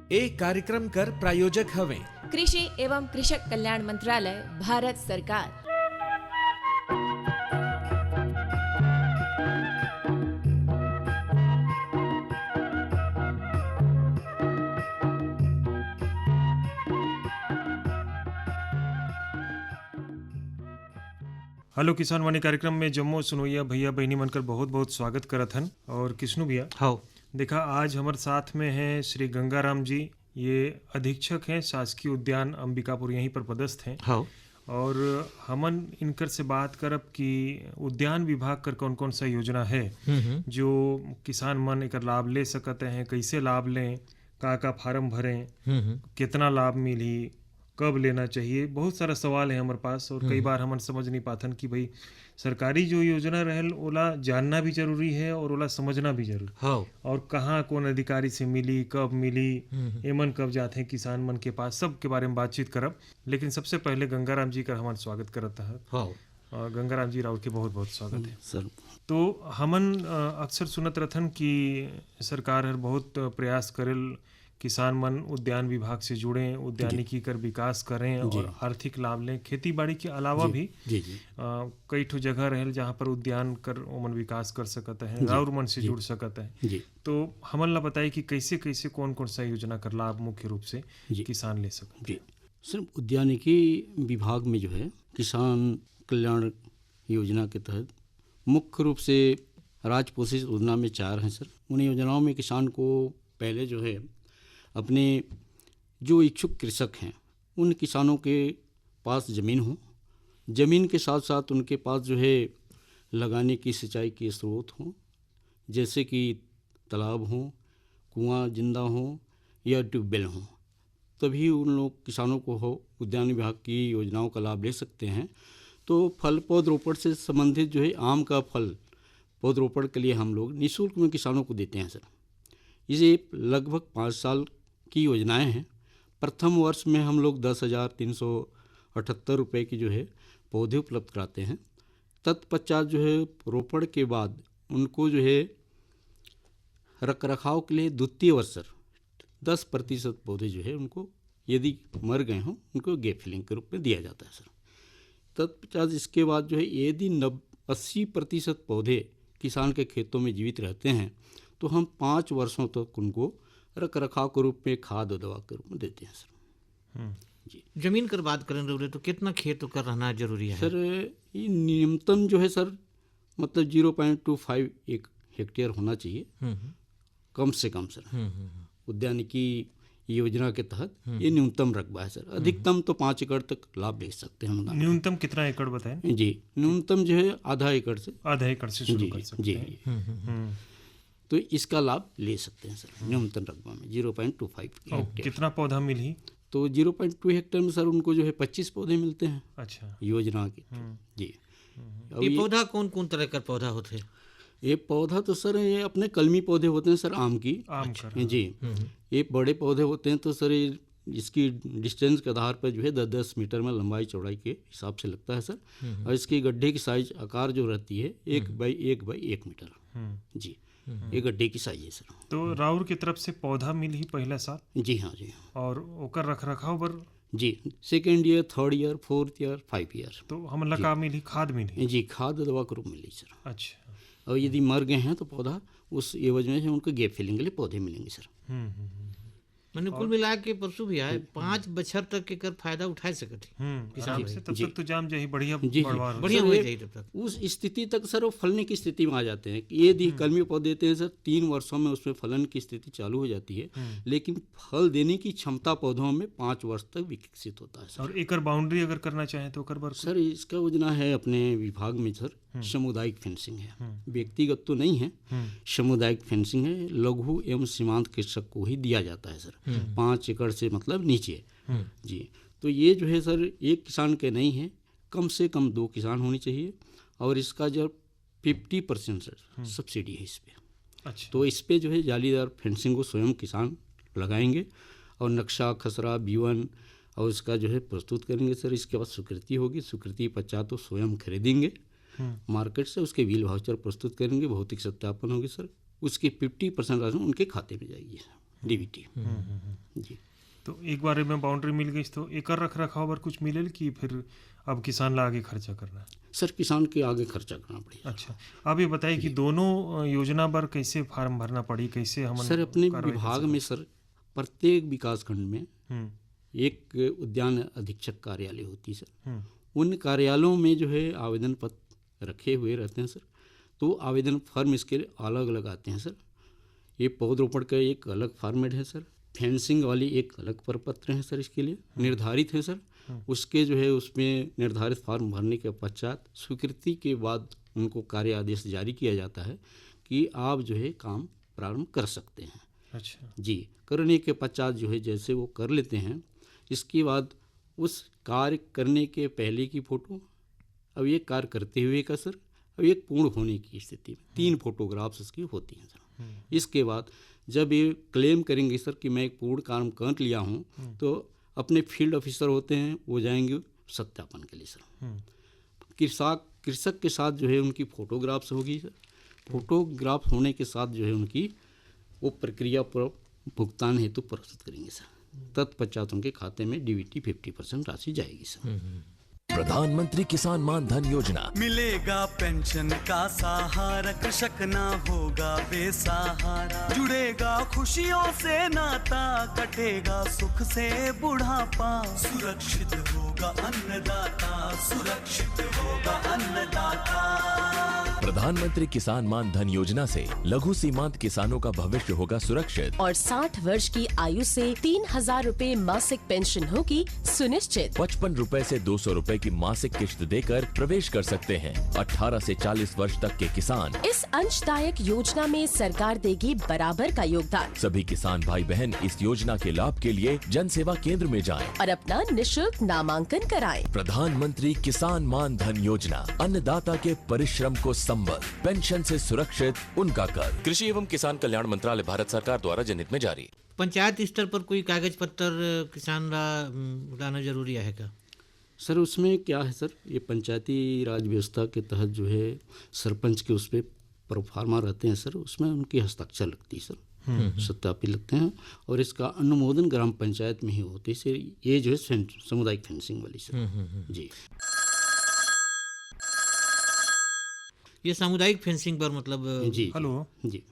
एक कार्यक्रम कर प्रायोजक हवे कृषि एवं कृषक कल्याण मंत्रालय, भारत सरकार। हेलो किसान वाणी कार्यक्रम में जम्मू सुनोइया भैया बहनी मनकर बहुत बहुत स्वागत करत हन। और कृष्णु भैया हाँ देखा, आज हमारे साथ में हैं श्री गंगाराम जी। ये अधीक्षक हैं शासकीय उद्यान अंबिकापुर, यहीं पर पदस्थ हैं। हाँ और हमन इनकर से बात करब कि उद्यान विभाग कर कौन कौन सा योजना है जो किसान मन एकर लाभ ले सकते हैं, कैसे लाभ लें, का फार्म भरें, कितना लाभ मिली, कब लेना चाहिए। बहुत सारा सवाल है हमारे पास और कई बार हमन समझ नहीं पाथन कि भाई सरकारी जो योजना रहल ओला जानना भी जरूरी है और ओला समझना भी जरूरी, हाँ और कहाँ कौन अधिकारी से मिली, कब मिली, एमन कब जाते हैं किसान मन के पास, सब के बारे में बातचीत करब। लेकिन सबसे पहले गंगाराम जी का हमारा स्वागत करता है। हाँ और गंगाराम जी राउत के बहुत बहुत स्वागत है सर। तो हमन अक्सर सुनत रहथन कि सरकार हर बहुत प्रयास करेल किसान मन उद्यान विभाग से जुड़ें, उद्यानिकी कर विकास करें और आर्थिक लाभ लें। खेती बाड़ी के अलावा भी कई ठो जगह रहेल जहाँ पर उद्यान कर ओमन विकास कर सकते हैं, और मन से जुड़ सकते हैं। तो हमन ला बताइए कि कैसे कैसे कौन कौन सा योजना कर लाभ मुख्य रूप से किसान ले सकते हैं। सर, उद्यानिकी विभाग में जो है किसान कल्याण योजना के तहत मुख्य रूप से राजपोषित योजना में 4 हैं सर। उन योजनाओं में किसान को पहले जो है अपने जो इच्छुक कृषक हैं उन किसानों के पास ज़मीन हो, ज़मीन के साथ साथ उनके पास जो है लगाने की सिंचाई के स्रोत हों, जैसे कि तालाब हों, कुआं जिंदा हों या ट्यूबवेल हों, तभी उन लोग किसानों को हो उद्यान विभाग की योजनाओं का लाभ ले सकते हैं। तो फल पौधरोपण से संबंधित जो है आम का फल पौधरोपण के लिए हम लोग निःशुल्क में किसानों को देते हैं सर। ये लगभग 5 साल की योजनाएं हैं। प्रथम वर्ष में हम लोग 10,378 रुपये की जो है पौधे उपलब्ध कराते हैं। तत्पश्चात जो है रोपण के बाद उनको जो है रख रखाव के लिए द्वितीय वर्ष सर 10% पौधे जो है उनको यदि मर गए हों उनको गैप फिलिंग के रूप में दिया जाता है सर। तत्पश्चात इसके बाद जो है यदि 80% पौधे किसान के खेतों में जीवित रहते हैं तो हम 5 वर्षों तक उनको रख रखाव के रूप में खाद और दवा के रूप में देते हैं सर। जी, जमीन कर बात करें रहे तो कितना खेत कर रहना जरूरी है सर? ये न्यूनतम जो है सर मतलब 0.25 एक हेक्टेयर होना चाहिए कम से कम सर। उद्यानिकी योजना के तहत ये न्यूनतम रकबा है सर। अधिकतम तो 5 एकड़ तक लाभ ले सकते हैं। न्यूनतम कितना एकड़ बताएं? जी, न्यूनतम जो है आधा एकड़ से शुरू कर सकते हैं। जी, तो इसका लाभ ले सकते हैं सर न्यूनतम रकबा में 0.25 हेक्टेयर। कितना पौधा मिली? तो 0.2 हेक्टेयर में सर उनको जो है 25 पौधे मिलते हैं। अच्छा, योजना के जी। ये पौधा कौन कौन तरह का पौधा होते हैं? ये पौधा तो सर ये अपने कलमी पौधे होते हैं सर, आम की। जी, ये बड़े पौधे होते हैं तो सर इसकी डिस्टेंस के आधार पर जो है 10-10 मीटर में लंबाई चौड़ाई के हिसाब से लगता है सर। और इसकी गड्ढे की साइज आकार जो रहती है 1 बाई 1 मीटर। जी, ये गड्ढे की साइज है सर। तो राउर की तरफ से पौधा मिल ही पहला साल? जी हाँ जी। और ओकर रख रखाव बर? जी, 2nd year, 3rd year, 4th year, 5 year. तो हम लगा मिली खाद मिली? जी, खाद दवा के रूप मिली सर। अच्छा, और यदि मर गए हैं तो पौधा उस एवज में उनको गैप फिलिंग के लिए पौधे मिलेंगे सर। मैंने कुल मिला के परसों भी आए 5 बछर तक के कर फायदा उठा सकते किसान से। तब तक तो जाम जाही बढ़िया बढ़िया हो जाए तब तक उस स्थिति तक सर वो फलने की स्थिति में आ जाते हैं। यदि कलमी पौधे देते हैं सर 3 वर्षों में उसमें फलन की स्थिति चालू हो जाती है, लेकिन फल देने की क्षमता पौधों में 5 वर्ष तक विकसित होता है सर। और एकर बाउंड्री अगर करना चाहें तो कर सर इसका योजना है अपने विभाग में सर सामुदायिक फेंसिंग है, व्यक्तिगत तो नहीं है, सामुदायिक फेंसिंग है। लघु एवं सीमांत कृषक को ही दिया जाता है सर, 5 एकड़ से मतलब नीचे। जी, तो ये जो है सर एक किसान के नहीं है, कम से कम 2 किसान होनी चाहिए। और इसका जो 50% सर सब्सिडी है इस पर। अच्छा, तो इस पर जो है जालीदार फेंसिंग को स्वयं किसान लगाएंगे और नक्शा खसरा बीवन और उसका जो है प्रस्तुत करेंगे सर। इसके बाद स्वीकृति होगी, स्वीकृति पश्चात तो स्वयं खरीदेंगे मार्केट से, उसके बिल वाउचर प्रस्तुत करेंगे, भौतिक सत्यापन होगी सर, उसकी 50% राशि उनके खाते में जाएगी। डीबीटी। जी। तो एक बार में बाउंड्री मिल गई तो एकर रख रखाव बर कुछ मिलेल कि फिर अब किसान ला आगे खर्चा करना है? सर किसान के आगे खर्चा करना पड़ेगा। अच्छा, आप ये बताइए कि दोनों योजना पर कैसे फॉर्म भरना पड़ी, कैसे हम सर अपने विभाग में सर प्रत्येक विकास खंड में एक उद्यान अधीक्षक कार्यालय होती है सर। उन कार्यालयों में जो है आवेदन पत्र रखे हुए रहते हैं सर। तो आवेदन फॉर्म इसके अलग अलग आते हैं सर। ये पौधरोपण का एक अलग फॉर्मेट है सर, फेंसिंग वाली एक अलग प्रपत्र है सर, इसके लिए निर्धारित है सर। उसके जो है उसमें निर्धारित फॉर्म भरने के पश्चात स्वीकृति के बाद उनको कार्य आदेश जारी किया जाता है कि आप जो है काम प्रारंभ कर सकते हैं। अच्छा जी। करने के पश्चात जो है जैसे वो कर लेते हैं, इसके बाद उस कार्य करने के पहले की फ़ोटो, अब ये कार्य करते हुए का सर, अब एक पूर्ण होने की स्थिति में 3 फोटोग्राफ्स इसकी होती हैं सर। इसके बाद जब ये क्लेम करेंगे सर कि मैं एक पूर्ण काम कर लिया हूँ, तो अपने फील्ड ऑफिसर होते हैं वो जाएंगे सत्यापन के लिए सर। कृषक के साथ जो है उनकी फ़ोटोग्राफ्स होगी सर। फोटोग्राफ होने के साथ जो है उनकी वो प्रक्रिया पर भुगतान हेतु प्रस्तुत करेंगे सर। तत्पश्चात उनके खाते में डीबीटी 50% राशि जाएगी सर। प्रधानमंत्री किसान मान धन योजना, मिलेगा पेंशन का सहारा, कृषक ना होगा बेसहारा, जुड़ेगा खुशियों से नाता, कटेगा सुख से बुढ़ापा, सुरक्षित होगा अन्नदाता, सुरक्षित होगा अन्नदाता। प्रधानमंत्री किसान मान धन योजना से लघु सीमांत किसानों का भविष्य होगा सुरक्षित और 60 वर्ष की आयु से 3,000 रूपए मासिक पेंशन होगी सुनिश्चित। 55 रूपए से 200 रूपए की मासिक किश्त देकर प्रवेश कर सकते हैं। 18 से 40 वर्ष तक के किसान इस अंशदायक योजना में सरकार देगी बराबर का योगदान। सभी किसान भाई बहन इस योजना के लाभ के लिए जन सेवा केंद्र में जाएं और अपना निशुल्क नामांकन कराएं। प्रधानमंत्री किसान मान धन योजना, अन्नदाता के परिश्रम को संबल, पेंशन से सुरक्षित उनका कर। कृषि एवं किसान कल्याण मंत्रालय, भारत सरकार द्वारा जनहित में जारी। पंचायत स्तर पर कोई कागज पत्र किसान लाना जरूरी है क्या? सर उसमें क्या है सर, ये पंचायती राज व्यवस्था के तहत जो है सरपंच के उस पर प्रोफार्मा रहते हैं सर, उसमें उनकी हस्ताक्षर लगती है सर, सत्यापित लगते हैं और इसका अनुमोदन ग्राम पंचायत में ही होती है सर। ये जो है सामुदायिक फेंसिंग वाली सर। जी। ये सामुदायिक फेंसिंग पर मतलब जी। हेलो जी।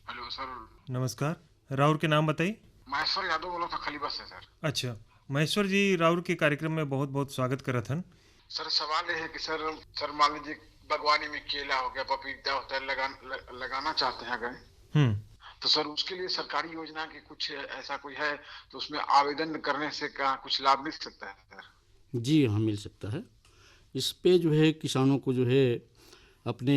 हेलो सर, नमस्कार, राउर के नाम बताइए। महेश्वर यादव बोला था खलीबस से सर। अच्छा महेश्वर जी, राउर के कार्यक्रम में बहुत बहुत स्वागत करत हन। सर सवाल ये है कि सर मान लीजिए बागवानी में केला हो गया, पपीता होता है, लगाना चाहते हैं अगर, तो सर उसके लिए सरकारी योजना की कुछ ऐसा कोई है तो उसमें आवेदन करने से क्या कुछ लाभ मिल सकता है सर? जी हाँ, मिल सकता है। इस पे जो है किसानों को जो है अपने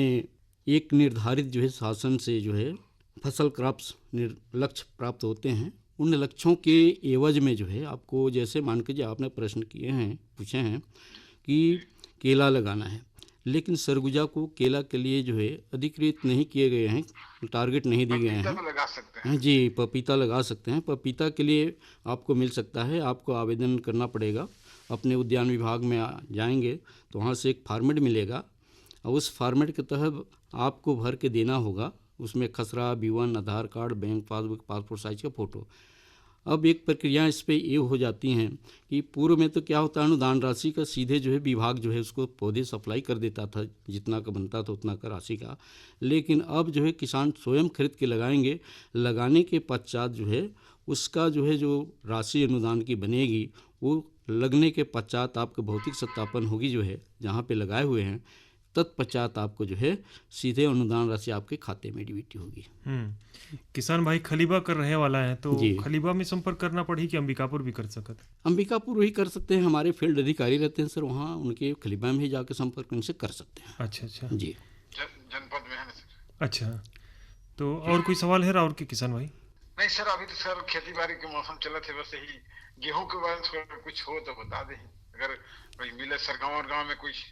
एक निर्धारित जो है शासन से जो है फसल क्रॉप्स लक्ष्य प्राप्त होते हैं। उन लक्ष्यों के एवज में जो है आपको, जैसे मान के जो आपने प्रश्न किए हैं, पूछे हैं कि केला लगाना है, लेकिन सरगुजा को केला के लिए जो है अधिकृत नहीं किए गए हैं, टारगेट नहीं दिए गए हैं। लगा सकते हैं जी, पपीता लगा सकते हैं। पपीता के लिए आपको मिल सकता है, आपको आवेदन करना पड़ेगा। अपने उद्यान विभाग में जाएंगे तो वहाँ से एक फॉर्मेट मिलेगा और उस फॉर्मेट के तहत आपको भर के देना होगा। उसमें खसरा, B1, Aadhaar card, bank passbook, passport size का फ़ोटो। अब एक प्रक्रिया इस पे ये हो जाती हैं कि पूर्व में तो क्या होता है, अनुदान राशि का सीधे जो है विभाग जो है उसको पौधे सप्लाई कर देता था, जितना का बनता था उतना का राशि का। लेकिन अब जो है किसान स्वयं खरीद के लगाएंगे। लगाने के पश्चात जो है उसका जो है जो राशि अनुदान की बनेगी, वो लगने के पश्चात आपका भौतिक सत्यापन होगी जो है जहाँ पे लगाए हुए हैं, तत्पश्चात आपको जो है सीधे अनुदान राशि आपके खाते में डीबीटी होगी। किसान भाई खलीबा कर रहे वाला है तो जी। खलीबा में संपर्क करना पड़ी कि अंबिकापुर भी कर सकत? अंबिकापुर ही कर सकते हैं, हमारे फील्ड अधिकारी रहते हैं सर वहाँ, उनके खलीबा में ही जाकर संपर्क उनसे कर सकते हैं। अच्छा अच्छा जी। जनपद में है ना सर? अच्छा, तो और कोई सवाल है राउर के किसान भाई? नहीं सर, अभी तो सर खेती बाड़ी के मौसम चला थे, बस यही गेहूं के बारे में थोड़ा कुछ हो तो बता दें, अगर कोई मिले सर गाँव में कुछ।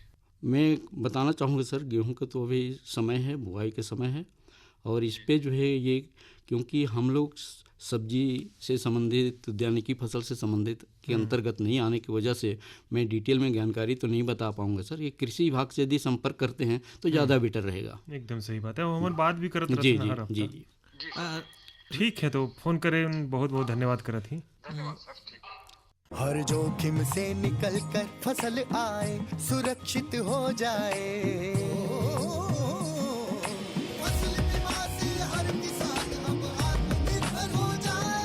मैं बताना चाहूँगा सर, गेहूं का तो अभी समय है, बुआई के समय है, और इस पे जो है ये क्योंकि हम लोग सब्जी से संबंधित, उद्यानिकी फसल से संबंधित के अंतर्गत नहीं आने की वजह से मैं डिटेल में जानकारी तो नहीं बता पाऊंगा सर। ये कृषि विभाग से यदि संपर्क करते हैं तो ज़्यादा बेटर रहेगा। एकदम सही बात है, वो हमारे बात भी करते जी रहते हैं जी हर जी हफ्ता। जी। ठीक है, तो फोन करें, बहुत बहुत धन्यवाद करत ही। धन्यवाद सर, ठीक। हर जोखिम से निकल कर फसल आए, सुरक्षित हो जाए, फसल बीमा से हर किसान अब आत्मनिर्भर हो जाए।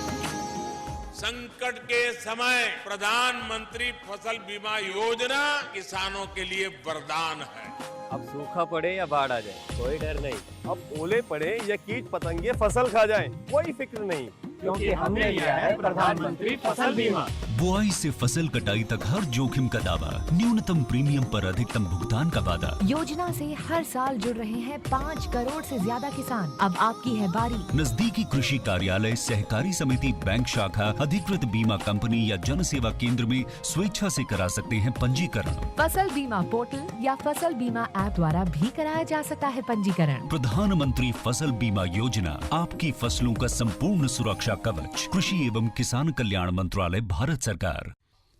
संकट के समय प्रधानमंत्री फसल बीमा योजना किसानों के लिए वरदान है। अब सूखा पड़े या बाढ़ आ जाए कोई डर नहीं, अब ओले पड़े या कीट पतंगे फसल खा जाए कोई फिक्र नहीं, क्योंकि हमने लिया है प्रधानमंत्री फसल बीमा। बुआई से फसल कटाई तक हर जोखिम का दावा, न्यूनतम प्रीमियम पर अधिकतम भुगतान का वादा। योजना से हर साल जुड़ रहे हैं 5 करोड़ से ज्यादा किसान। अब आपकी है बारी। नजदीकी कृषि कार्यालय, सहकारी समिति, बैंक शाखा, अधिकृत बीमा कंपनी या जन सेवा केंद्र में स्वेच्छा से करा सकते हैं पंजीकरण। फसल बीमा पोर्टल या फसल बीमा ऐप द्वारा भी कराया जा सकता है पंजीकरण। प्रधानमंत्री फसल बीमा योजना, आपकी फसलों का संपूर्ण सुरक्षा कवच। कृषि एवं किसान कल्याण मंत्रालय, भारत सरकार।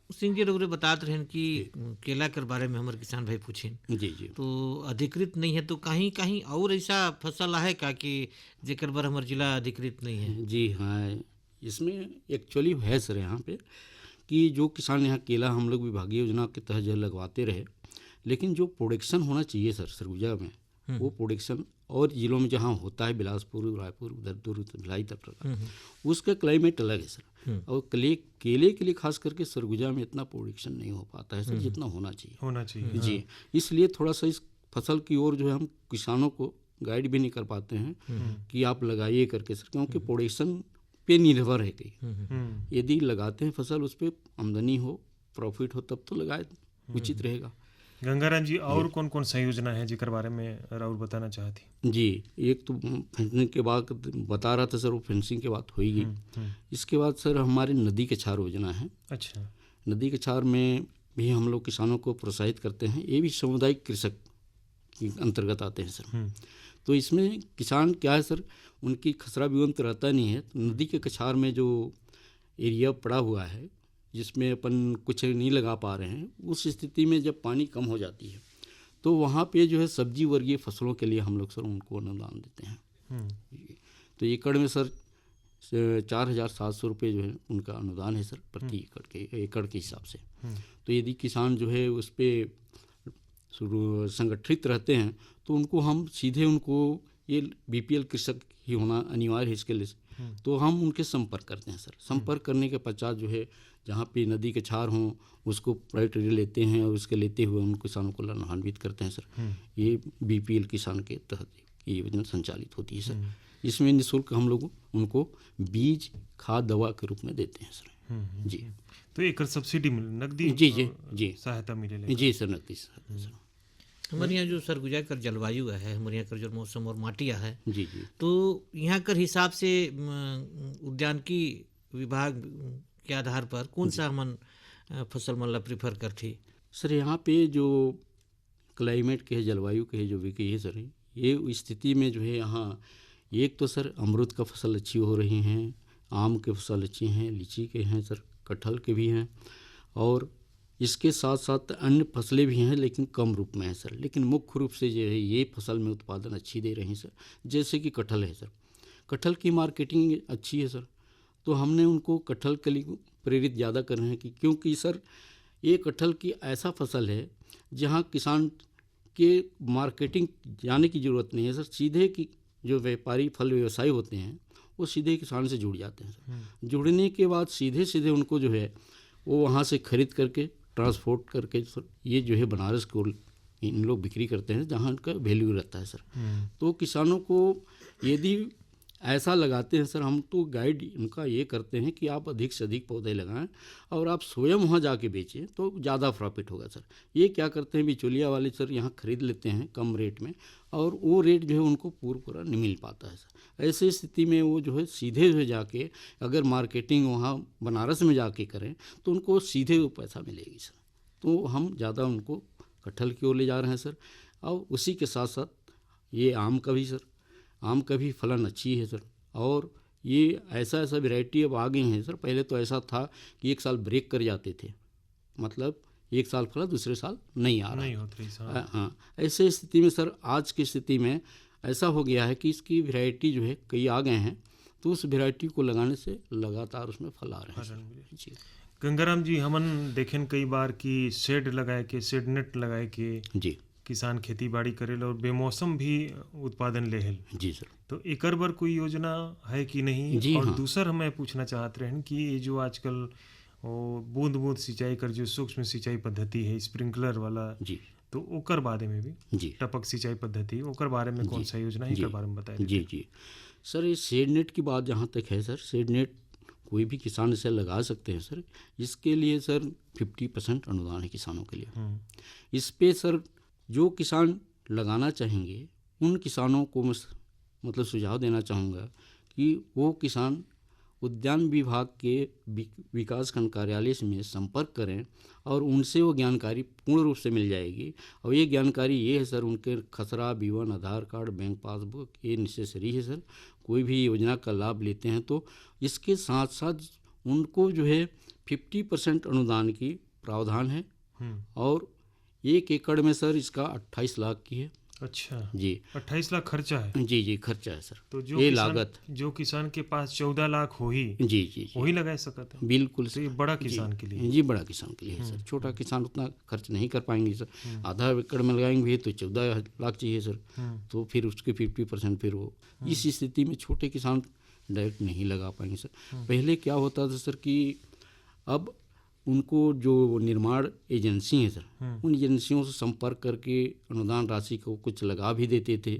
सिंह जी रघुरे बतात रहन कि केला के बारे में हमारे किसान भाई पूछें जी जी, तो अधिकृत नहीं है, तो कहीं कहीं और ऐसा फसल है का कि जेकर बार हमारे जिला अधिकृत नहीं है? जी हाँ, इसमें एक्चुअली है सर यहाँ पे कि जो किसान यहाँ केला हम लोग विभागीय योजना के तहत जो लगवाते रहे, लेकिन जो प्रोडक्शन होना चाहिए सर सरगुजा में, वो प्रोडक्शन और जिलों में जहाँ होता है, बिलासपुर, रायपुर, उधर दूर भिलाई तक, उसका क्लाइमेट अलग है सर। और केले के लिए खास करके सरगुजा में इतना प्रोडक्शन नहीं हो पाता है सर जितना होना चाहिए जी। इसलिए थोड़ा सा इस फसल की ओर जो है हम किसानों को गाइड भी नहीं कर पाते हैं कि आप लगाइए करके सर, क्योंकि प्रोडक्शन पे निर्भर है कहीं। यदि लगाते हैं फसल, उस पर आमदनी हो, प्रॉफिट हो, तब तो लगाए, उचित रहेगा। गंगाराम जी, और कौन कौन सा योजना है जिकर बारे में राहुल बताना चाहती? जी, एक तो फेंसिंग के बाद बता रहा था सर, वो फेंसिंग के बाद होगी। इसके बाद सर हमारे नदी के छार योजना है। अच्छा, नदी के छार में भी हम लोग किसानों को प्रोत्साहित करते हैं। ये भी सामुदायिक कृषक के अंतर्गत आते हैं सर। तो इसमें किसान क्या है सर, उनकी खसरा विवंत रहता नहीं है, तो नदी के कछार में जो एरिया पड़ा हुआ है जिसमें अपन कुछ नहीं लगा पा रहे हैं, उस स्थिति में जब पानी कम हो जाती है तो वहाँ पे जो है सब्जी वर्गीय फसलों के लिए हम लोग सर उनको अनुदान देते हैं। तो एकड़ में सर 4,700 रुपये जो है उनका अनुदान है सर, प्रति एकड़ के हिसाब से। तो यदि किसान जो है उस पर संगठित रहते हैं तो उनको हम सीधे उनको ये बीपीएल कृषक ही होना अनिवार्य है इसके लिए, तो हम उनके संपर्क करते हैं सर। संपर्क करने के पश्चात जो है जहाँ पे नदी के छार हों उसको प्राइवेट लेते हैं और उसके लेते हुए उन किसानों को लाभान्वित करते हैं सर। ये बीपीएल किसान के तहत ये योजना संचालित होती है सर। इसमें निःशुल्क हम लोग उनको बीज, खाद, दवा के रूप में देते हैं सर। जी, तो एक सब्सिडी नकदी जी जी जी सहायता मिले? जी सर, नकदी सहायता सर। हमारे यहाँ जो सरगुजा कर जलवायु है, हमारे यहाँ कर जो मौसम और माटिया है जी जी, तो यहाँ कर हिसाब से उद्यानिकी विभाग के आधार पर कौन सा हमन फसल मतलब प्रीफर करती? सर यहाँ पे जो क्लाइमेट के जलवायु के जो विकी है सर, ये स्थिति में जो है यहाँ एक तो सर अमरूद का फसल अच्छी हो रही हैं, आम के फसल अच्छी हैं, लीची के हैं सर, कटहल के भी हैं, और इसके साथ साथ अन्य फसलें भी हैं लेकिन कम रूप में है सर। लेकिन मुख्य रूप से जो है ये फसल में उत्पादन अच्छी दे रही हैं सर। जैसे कि कटहल है सर, कटहल की मार्केटिंग अच्छी है सर, तो हमने उनको कटहल के लिए प्रेरित ज़्यादा कर रहे हैं कि क्योंकि सर ये कटहल की ऐसा फसल है जहाँ किसान के मार्केटिंग जाने की ज़रूरत नहीं है सर। सीधे की जो व्यापारी फल व्यवसायी होते हैं वो सीधे किसान से जुड़ जाते हैं सर। जुड़ने के बाद सीधे सीधे उनको जो है वो वहाँ से खरीद करके ट्रांसपोर्ट करके सर ये जो है बनारस को इन लोग बिक्री करते हैं जहाँ उनका वैल्यू रहता है सर। तो किसानों को यदि ऐसा लगाते हैं सर, हम तो गाइड उनका ये करते हैं कि आप अधिक से अधिक पौधे लगाएं और आप स्वयं वहाँ जाके बेचें तो ज़्यादा प्रॉफिट होगा सर। ये क्या करते हैं, बिचौलिया वाले सर यहाँ खरीद लेते हैं कम रेट में और वो रेट जो है उनको पूरा नहीं मिल पाता है सर। ऐसी स्थिति में वो जो है सीधे जो जाके अगर मार्केटिंग वहाँ बनारस में जाके करें तो उनको सीधे वो पैसा मिलेगी सर। तो हम ज़्यादा उनको कटहल की ओर ले जा रहे हैं सर। और उसी के साथ साथ ये आम का भी सर, आम का भी फलन अच्छी है सर। और ये ऐसा वैरायटी अब आ गई हैं सर। पहले तो ऐसा था कि एक साल ब्रेक कर जाते थे, मतलब एक साल फला दूसरे साल नहीं आ रहा। हाँ, ऐसे स्थिति में सर आज की स्थिति में ऐसा हो गया है कि इसकी वैरायटी जो है कई आ गए हैं, तो उस वेराइटी को लगाने से लगातार उसमें फल आ रहे हैं जी। गंगाराम जी, हमन देखें कई बार कि शेड लगाए के, शेड नेट लगाए के जी किसान खेती बाड़ी करेल और बेमौसम भी उत्पादन लेहल जी सर। तो एकर बर कोई योजना है कि नहीं? जी और हाँ। दूसर हमें पूछना चाहते रहन कि ये जो आजकल बूंद बूंद सिंचाई कर जो सूक्ष्म सिंचाई पद्धति है, स्प्रिंकलर वाला जी, तो ओकर बारे में भी जी टपक सिंचाई पद्धति, ओकर बारे में कौन सा योजना है, एकर बारे में बताइए। जी जी सर, ये शेड नेट की बात जहाँ तक है सर, शेड नेट कोई भी किसान इसे लगा सकते हैं सर। इसके लिए सर 50% अनुदान है किसानों के लिए। इस पे सर जो किसान लगाना चाहेंगे उन किसानों को मैं मतलब सुझाव देना चाहूँगा कि वो किसान उद्यान विभाग के विकास खंड कार्यालय में संपर्क करें और उनसे वो जानकारी पूर्ण रूप से मिल जाएगी। और ये जानकारी ये है सर, उनके खसरा, B one, Aadhaar card, bank passbook ये नेसेसरी है सर। कोई भी योजना का लाभ लेते हैं तो इसके साथ साथ उनको जो है 50% अनुदान की प्रावधान है और 1 एकड़ में सर इसका 28 लाख की है। अच्छा जी, 28 लाख खर्चा है? जी जी खर्चा है सर। तो ये लागत जो किसान के पास 14 लाख हो ही जी जी जी वही लगा सकता है। बिल्कुल तो ये बड़ा किसान के लिए जी, बड़ा किसान के लिए है सर। छोटा किसान उतना खर्च नहीं कर पाएंगे सर। आधा एकड़ में लगाएंगे तो 14 लाख चाहिए सर। तो फिर उसके 50% फिर वो इस स्थिति में छोटे किसान डायरेक्ट नहीं लगा पाएंगे सर। पहले क्या होता था सर कि अब उनको जो निर्माण एजेंसी है सर, उन एजेंसियों से संपर्क करके अनुदान राशि को कुछ लगा भी देते थे।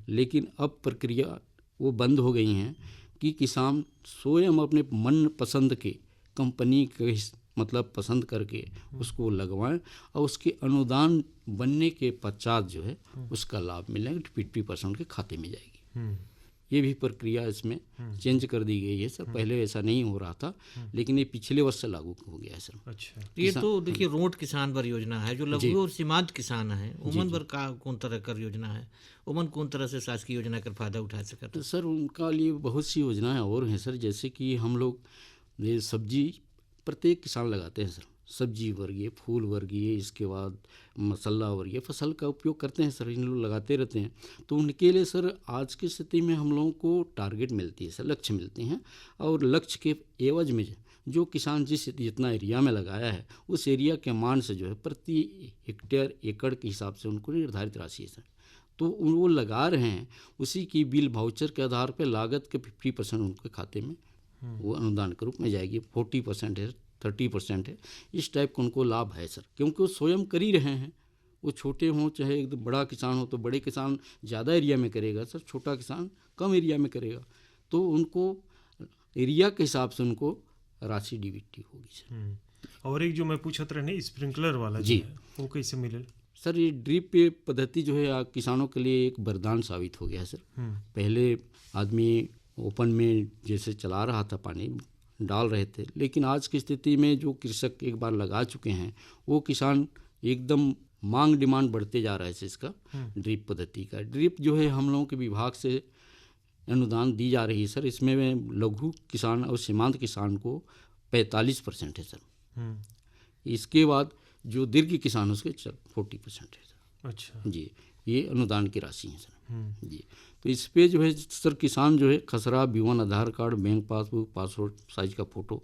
लेकिन अब प्रक्रिया वो बंद हो गई हैं कि किसान स्वयं अपने मन पसंद के कंपनी के मतलब पसंद करके उसको लगवाएं और उसके अनुदान बनने के पश्चात जो है उसका लाभ मिलेगा, 50% के खाते में जाएगी। ये भी प्रक्रिया इसमें चेंज कर दी गई है सर। पहले ऐसा नहीं हो रहा था, लेकिन ये पिछले वर्ष से लागू हो गया है सर। अच्छा, ये तो देखिए रोड किसान पर योजना है, जो लघु और सीमांत किसान है उमन पर का कौन तरह कर योजना है, उमन कौन तरह से शासकीय योजना का फायदा उठा सकता है? तो सर उनका लिए बहुत सी योजनाएं और हैं सर। जैसे कि हम लोग ये सब्जी प्रत्येक किसान लगाते हैं सर, सब्जी वर्गीय, फूल वर्गीय, इसके बाद मसाला वर्गीय फसल का उपयोग करते हैं सर। इन लोग लगाते रहते हैं। तो उनके लिए सर आज की स्थिति में हम लोगों को टारगेट मिलती है सर, लक्ष्य मिलते हैं और लक्ष्य के एवज में जो किसान जितना एरिया में लगाया है उस एरिया के मान से जो है प्रति हेक्टेयर एकड़ के हिसाब से उनको निर्धारित राशि है सर। तो वो लगा रहे हैं, उसी की बिल वाउचर के आधार पर लागत के 50% उनके खाते में वो अनुदान के रूप में जाएगी। 40% है, 30% है, इस टाइप का उनको लाभ है सर, क्योंकि वो स्वयं कर ही रहे हैं। वो छोटे हों चाहे एकदम बड़ा किसान हो, तो बड़े किसान ज़्यादा एरिया में करेगा सर, छोटा किसान कम एरिया में करेगा। तो उनको एरिया के हिसाब से उनको राशि डीबीटी होगी सर। और एक जो मैं पूछत रहे स्प्रिंकलर वाला जी, वो कैसे मिले सर? ये ड्रिप पद्धति जो है किसानों के लिए एक वरदान साबित हो गया सर। पहले आदमी ओपन में जैसे चला रहा था, पानी डाल रहे थे, लेकिन आज की स्थिति में जो कृषक एक बार लगा चुके हैं वो किसान एकदम मांग डिमांड बढ़ते जा रहा है इसका ड्रिप पद्धति का। ड्रिप जो है हम लोगों के विभाग से अनुदान दी जा रही है सर। इसमें लघु किसान और सीमांत किसान को 45% है सर। इसके बाद जो दीर्घ किसान उसके 40% है सर। अच्छा जी, ये अनुदान की राशि है सर जी। तो इस पे जो है सर किसान जो है खसरा, B one, Aadhaar card, bank passbook, passport size का फोटो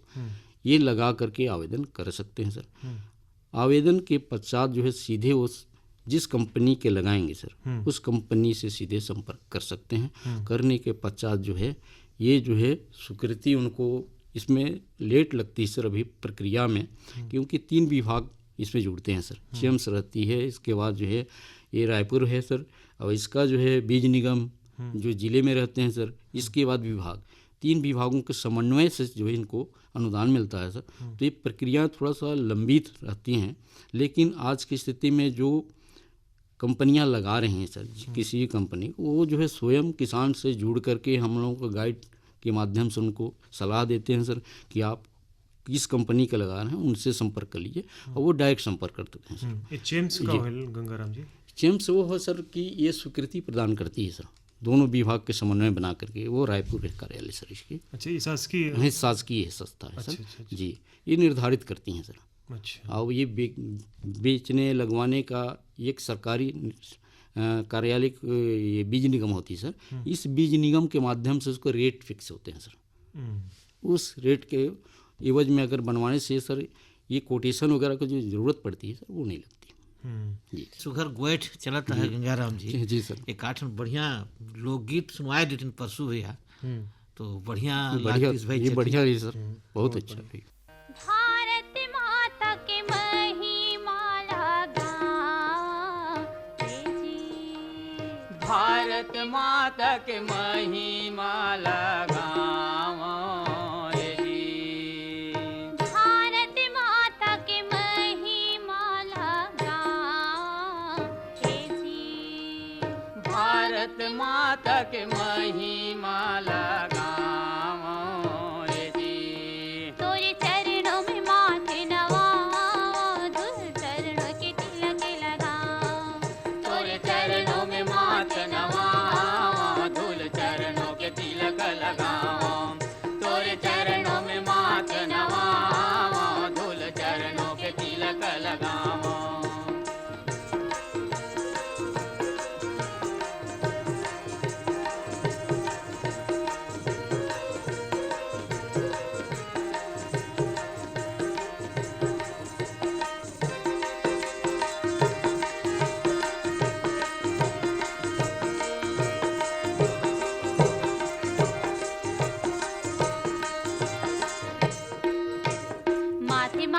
ये लगा करके आवेदन कर सकते हैं सर। आवेदन के पश्चात जो है सीधे उस जिस कंपनी के लगाएंगे सर उस कंपनी से सीधे संपर्क कर सकते हैं। करने के पश्चात जो है ये जो है स्वीकृति उनको इसमें लेट लगती है सर अभी प्रक्रिया में, क्योंकि 3 विभाग इसमें जुड़ते हैं सर। चेम्स रहती है, इसके बाद जो है ये रायपुर है सर, और इसका जो है बीज निगम जो जिले में रहते हैं सर, इसके बाद विभाग, 3 विभागों के समन्वय से जो है इनको अनुदान मिलता है सर। तो ये प्रक्रिया थोड़ा सा लंबित रहती हैं, लेकिन आज की स्थिति में जो कंपनियां लगा रही हैं सर, किसी भी कंपनी वो जो है स्वयं किसान से जुड़ करके हम लोगों को गाइड के माध्यम से उनको सलाह देते हैं सर कि आप किस कंपनी का लगा रहे हैं उनसे संपर्क कर लीजिए, और वो डायरेक्ट संपर्क करते हैं सर। चेम्स का गंगाराम जी? चेम्स वो है सर कि ये स्वीकृति प्रदान करती है सर, दोनों विभाग के समन्वय बना करके। वो रायपुर कार्यालय सर इसकी। अच्छा, ये शासकीय संस्था है सर। जी, ये निर्धारित करती हैं सर। अच्छा, और ये बेचने लगवाने का एक सरकारी कार्यालय ये बीज निगम होती है सर, इस बीज निगम के माध्यम से उसको रेट फिक्स होते हैं सर। उस रेट के एवज में अगर बनवाने से सर ये कोटेशन वगैरह की जो ज़रूरत पड़ती है सर वो नहीं लगती। जी सुघर गोइठ चलता है गंगाराम जी। जी सर। एक आठन बढ़िया लोकगीत सुनवाए देते परसों भैया, तो बढ़िया ये बढ़िया रही सर, बहुत अच्छा रही। भारत माता के महिमा लगा, भारत माता के महिमा लगा, माता के महिमा लगाओ रे जी। तोरे चरणों में माथे नवाओ, धूल चरणों के तिलक लगाओ। तोरे चरणों में माथे नवाओ, धूल चरणों के तिलक लगाओ। तोरे चरणों में माथे नवाओ, धूल चरणों के तिलक लगाओ।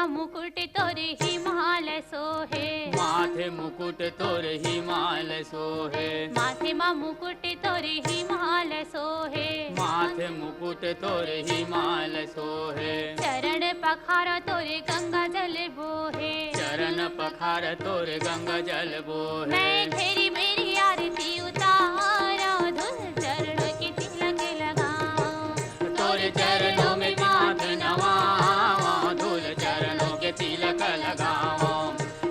मुकुट तोरे हिमालय सोहे, माथे मुकुट तोरे हिमालय सोहे। माथे मा मुकुट तोरे हिमालय सोहे, माथे मुकुट तोरे हिमालय सोहे। चरण पखारा तोरे गंगा जल बोहे, चरण पखार तोरे गंगा जल बोहे। मैं तेरी मेरी आरती उतारा, धूल चरणों के तिलक लगाओ। तोरे चरणों में माथ नवाओ, धूल चरणों के तिलक लगाओ।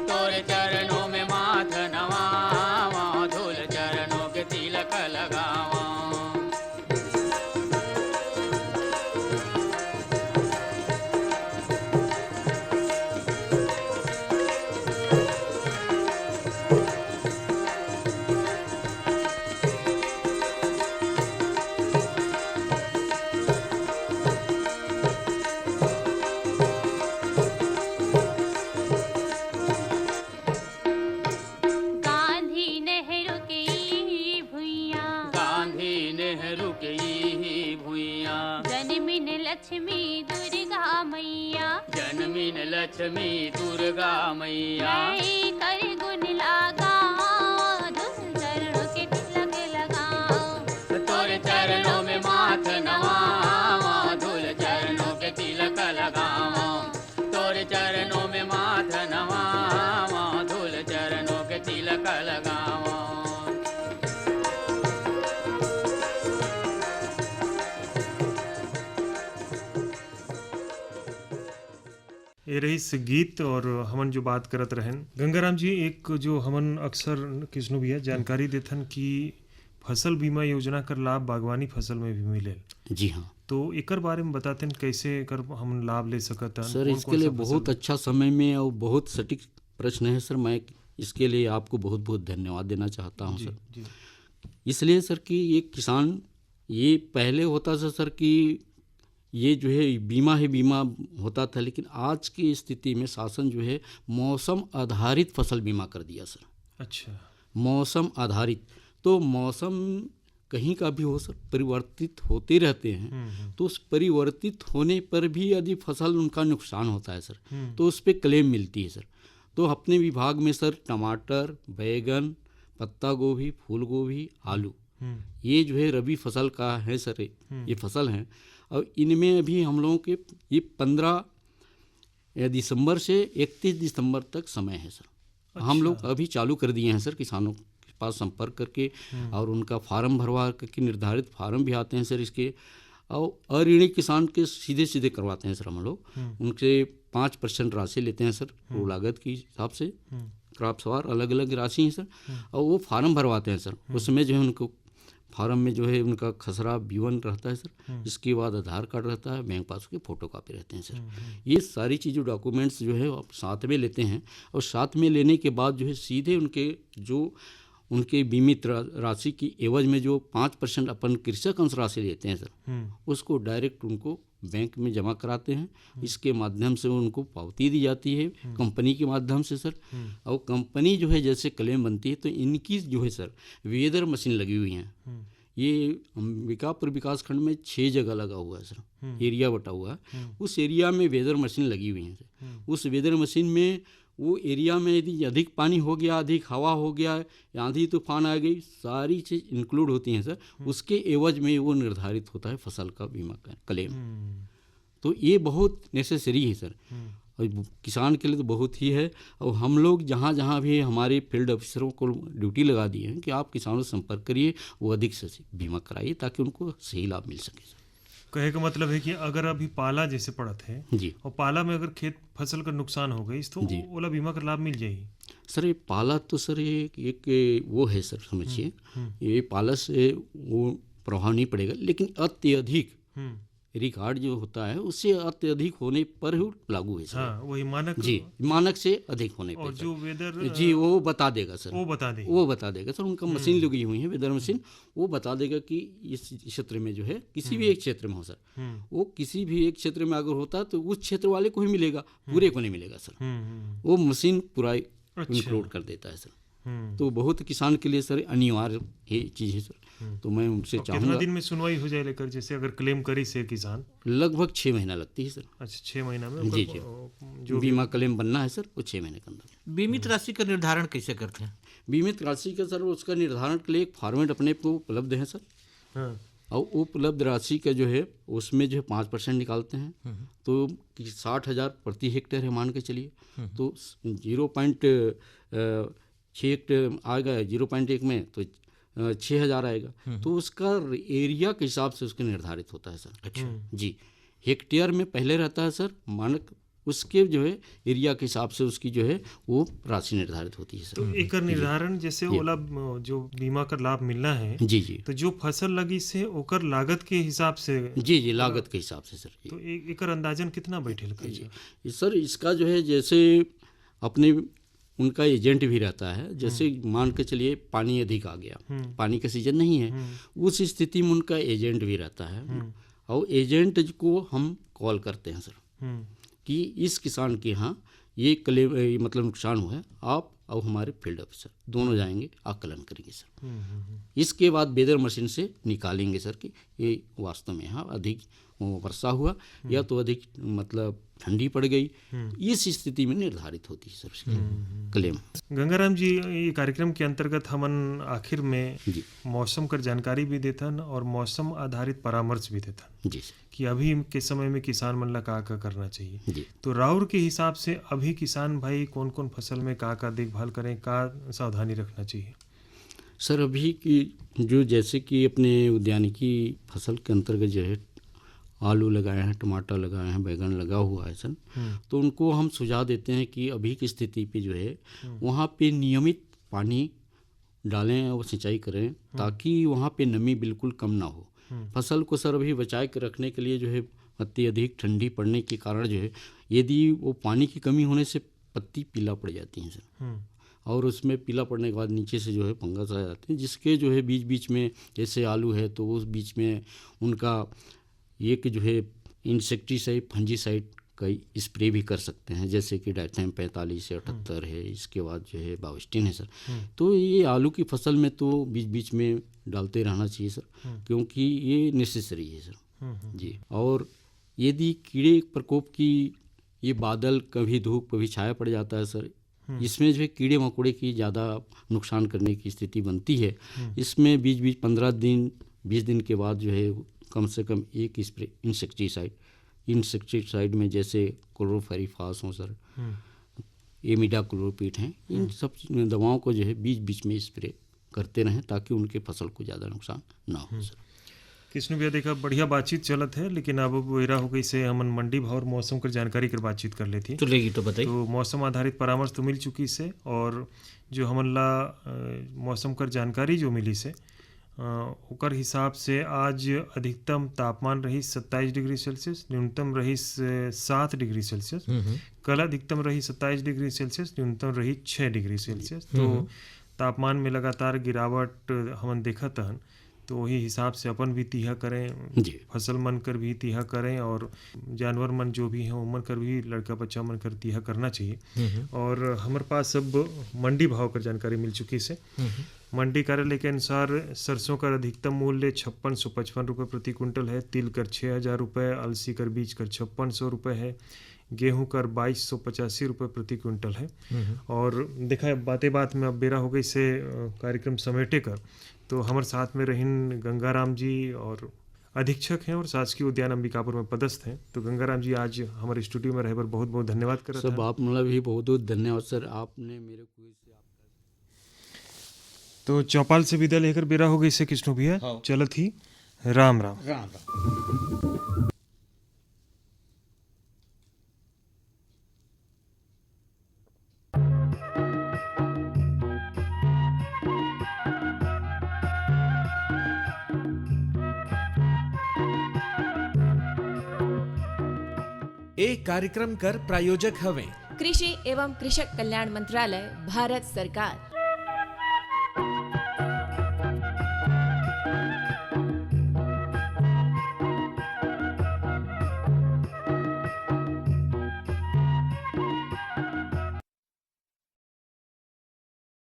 तोरे चरणों में माथ नवाओ, धूल चरणों के तिलक लगाओ। लक्ष्मी दुर्गा मैया, जन्मिन लक्ष्मी दुर्गा मैया। मैं कर गुण लागा, धूल चरणों के तिलक लगाओ। तोरे चरणों में माथ नवाओ, धूल चरणों के तिलक लगाओ। तोरे चरणों में माथ नवाओ, धूल चरणों के तिलक लगाओ। ये रही से गीत और हमन जो बात करत रहन गंगाराम जी, एक जो हमन अक्सर कृष्ण भैया जानकारी देथन कि फसल बीमा योजना कर लाभ बागवानी फसल में भी मिले। जी हाँ, तो एकर बारे में बताते कैसे कर हम लाभ ले सकत हन सर। इसके लिए बहुत अच्छा समय में और बहुत सटीक प्रश्न है सर। मैं इसके लिए आपको बहुत बहुत धन्यवाद देना चाहता हूँ सर। इसलिए सर कि ये किसान, ये पहले होता था सर कि ये जो है बीमा है, बीमा होता था, लेकिन आज की स्थिति में शासन जो है मौसम आधारित फसल बीमा कर दिया सर। अच्छा, मौसम आधारित, तो मौसम कहीं का भी हो सर, परिवर्तित होते रहते हैं। तो उस परिवर्तित होने पर भी यदि फसल उनका नुकसान होता है सर, तो उस पर क्लेम मिलती है सर। तो अपने विभाग में सर टमाटर, बैगन, पत्ता गोभी, फूल गोभी, आलू, ये जो है रबी फसल का है सर, ये फसल हैं। और इनमें अभी हम लोगों के ये 15 दिसंबर से 31 दिसंबर तक समय है सर। अच्छा। हम लोग अभी चालू कर दिए हैं सर, किसानों के पास संपर्क करके और उनका फार्म भरवा करके, निर्धारित फार्म भी आते हैं सर इसके, और अऋणी किसान के सीधे सीधे करवाते हैं सर हम लोग। उनसे 5% राशि लेते हैं सर, वो लागत के हिसाब से, क्रॉप सवार अलग अलग राशि है सर, और वो फार्म भरवाते हैं सर। उसमें जो है उनको फार्म में जो है उनका खसरा B1 रहता है सर, इसके बाद आधार कार्ड रहता है, बैंक पासबुक की फोटो कापी रहते हैं सर। ये सारी चीज़ें डॉक्यूमेंट्स जो है आप साथ में लेते हैं, और साथ में लेने के बाद जो है सीधे उनके जो उनके बीमित राशि की एवज में जो 5% अपन कृषक अंश राशि लेते हैं सर, उसको डायरेक्ट उनको बैंक में जमा कराते हैं। इसके माध्यम से उनको पावती दी जाती है कंपनी के माध्यम से सर। और कंपनी जो है जैसे क्लेम बनती है तो इनकी जो है सर वेदर मशीन लगी हुई हैं। ये अंबिकापुर विकास खंड में 6 जगह लगा हुआ है सर, एरिया बटा हुआ है। उस एरिया में वेदर मशीन लगी हुई है सर। उस वेदर मशीन में वो एरिया में यदि अधिक पानी हो गया, अधिक हवा हो गया, आंधी तूफान आ गई, सारी चीज़ इंक्लूड होती हैं सर। उसके एवज में वो निर्धारित होता है फसल का बीमा का क्लेम। तो ये बहुत नेसेसरी है सर, और किसान के लिए तो बहुत ही है। और हम लोग जहाँ जहाँ भी हमारे फील्ड ऑफिसरों को ड्यूटी लगा दी है कि आप किसानों से संपर्क करिए, वो अधिक से बीमा कराइए ताकि उनको सही लाभ मिल सके सर। कहे का मतलब है कि अगर अभी पाला जैसे पड़त है जी, और पाला में अगर खेत फसल का नुकसान हो गई तो ओला बीमा का लाभ मिल जाएगी सर। ये पाला तो सर ये एक वो है सर, समझिए ये पाला से वो प्रभाव नहीं पड़ेगा, लेकिन अत्यधिक रिकॉर्ड जो होता है उससे अत्यधिक होने पर ही लागू है सर। हाँ, वही मानक जी, मानक से अधिक होने पर। और जो वेदर जी वो बता देगा सर, वो बता देगा सर। उनका मशीन लगी हुई है वेदर मशीन, वो बता देगा कि इस क्षेत्र में जो है किसी भी एक क्षेत्र में हो सर, वो किसी भी एक क्षेत्र में अगर होता है तो उस क्षेत्र वाले को ही मिलेगा, पूरे को नहीं मिलेगा सर। वो मशीन पूरा इंक्लूड कर देता है सर। तो बहुत किसान के लिए सर अनिवार्य ये चीज़ है सर। तो मैं उनसे चाहूँगा, कितना दिन में सुनवाई हो जाए लेकर, जैसे अगर क्लेम करी से किसान? लगभग 6 महीना लगती है सर। अच्छा, 6 महीना में जी जी, जो बीमा क्लेम बनना है सर वो 6 महीने के अंदर। बीमित राशि का निर्धारण कैसे करते हैं? बीमित राशि का सर उसका निर्धारण के लिए एक फॉर्मेट अपने को उपलब्ध है सर। और उपलब्ध राशि का जो है उसमें जो है 5% निकालते हैं। तो 60,000 प्रति हेक्टेयर है मान के चलिए, तो 0.6 आएगा, 0.1 में तो 6,000 आएगा। तो उसका एरिया के हिसाब से उसके निर्धारित होता है सर। अच्छा जी, हेक्टेयर में पहले रहता है सर मानक, उसके जो है एरिया के हिसाब से उसकी जो है वो राशि निर्धारित होती है सर। तो एक निर्धारण जैसे ओला जो बीमा का लाभ मिलना है जी जी, तो जो फसल लगी से ओकर लागत के हिसाब से जी जी, लागत के हिसाब से सर। तो एक अंदाजन कितना बैठे जी सर? इसका जो है जैसे अपने उनका एजेंट भी रहता है। जैसे मान के चलिए पानी अधिक आ गया, पानी का सीजन नहीं है, उस स्थिति में उनका एजेंट भी रहता है। और एजेंट को हम कॉल करते हैं सर कि इस किसान के यहाँ ये क्लेम मतलब नुकसान हुआ है, आप और हमारे फील्ड ऑफिसर दोनों जाएंगे, आकलन करेंगे सर। इसके बाद वेदर मशीन से निकालेंगे सर कि ये वास्तव में यहाँ अधिक वर्षा हुआ या तो अधिक मतलब ठंडी पड़ गई, इस स्थिति में निर्धारित होती है सर क्लेम। गंगाराम जी, ये कार्यक्रम के अंतर्गत हमन आखिर में मौसम कर जानकारी भी देथन और मौसम आधारित परामर्श भी देथन जी कि अभी के समय में किसान मन ला का करना चाहिए। तो राउर के हिसाब से अभी किसान भाई कौन कौन फसल में का देखभाल करें, का सावधानी रखना चाहिए? सर अभी की जो जैसे कि अपने उद्यानिकी फसल के अंतर्गत जो है आलू लगाए हैं, टमाटर लगाए हैं, बैगन लगा हुआ है सर, तो उनको हम सुझाव देते हैं कि अभी की स्थिति पे जो है वहाँ पे नियमित पानी डालें और सिंचाई करें ताकि वहाँ पे नमी बिल्कुल कम ना हो। फसल को सर अभी बचाए के रखने के लिए जो है अत्यधिक ठंडी पड़ने के कारण जो है यदि वो पानी की कमी होने से पत्ती पीला पड़ जाती हैं सर, और उसमें पीला पड़ने के बाद नीचे से जो है फंगस आ जाते हैं, जिसके जो है बीच बीच में जैसे आलू है तो उस बीच में उनका एक जो है इंसेक्टिसाइड फंजीसाइड का स्प्रे भी कर सकते हैं, जैसे कि डाइथेम 45 से 78 है, इसके बाद जो है बाविस्टिन है सर। तो ये आलू की फसल में तो बीच बीच में डालते रहना चाहिए सर, क्योंकि ये नेसेसरी है सर जी। और यदि कीड़े प्रकोप की ये बादल कभी धूप कभी छाया पड़ जाता है सर, इसमें जो है कीड़े मकोड़े की ज़्यादा नुकसान करने की स्थिति बनती है। इसमें बीच बीच 15 दिन 20 दिन के बाद जो है कम से कम एक स्प्रे इंसेक्टिसाइड में जैसे क्लोरोफेरिफास हो सर, इमिडाक्लोपिड हैं, इन सब दवाओं को जो है बीच बीच में स्प्रे करते रहें ताकि उनके फसल को ज़्यादा नुकसान ना हो सर। कृष्ण भैया, देखा बढ़िया बातचीत चलत है, लेकिन अब वेरा हो गई से हमन मंडी भाव और मौसम कर जानकारी कर बातचीत कर लेती तो लेगी तो बताइए। तो मौसम आधारित परामर्श तो मिल चुकी से, और जो हमन ला मौसम कर जानकारी जो मिली से ओकर हिसाब से आज अधिकतम तापमान रही 27 डिग्री सेल्सियस, न्यूनतम रही 7 डिग्री सेल्सियस। कल अधिकतम रही 27 डिग्री सेल्सियस, न्यूनतम रही 6 डिग्री सेल्सियस। तो तापमान में लगातार गिरावट हमन देखत हन, तो वही हिसाब से अपन भी तिहा करें, फसल मन कर भी तिहा करें और जानवर मन जो भी हैं उमन कर भी लड़का बच्चा मन कर तिहा करना चाहिए। और हमारे पास अब मंडी भाव कर जानकारी मिल चुकी से। मंडी कार्यालय के अनुसार सरसों का अधिकतम मूल्य 5655 रुपये प्रति क्विंटल है, तिल कर 6000 रुपये, अलसी कर बीज कर 5600 रुपये है, गेहूं कर 2285 रुपये प्रति क्विंटल है। और देखा बातें बात में अब बेरा हो गई से कार्यक्रम समेटे कर, तो हमारे साथ में रहिन गंगाराम जी और अधीक्षक हैं और शासकीय उद्यान अंबिकापुर में पदस्थ हैं। तो गंगाराम जी आज हमारे स्टूडियो में रहे पर बहुत बहुत धन्यवाद कर सब आप मतलब भी बहुत बहुत धन्यवाद सर, आपने मेरे को तो चौपाल से विदा लेकर बेरा हो गई से कृष्ण भैया, चलत ही राम राम। राम राम। ए कार्यक्रम कर प्रायोजक हवे कृषि एवं कृषक कल्याण मंत्रालय भारत सरकार।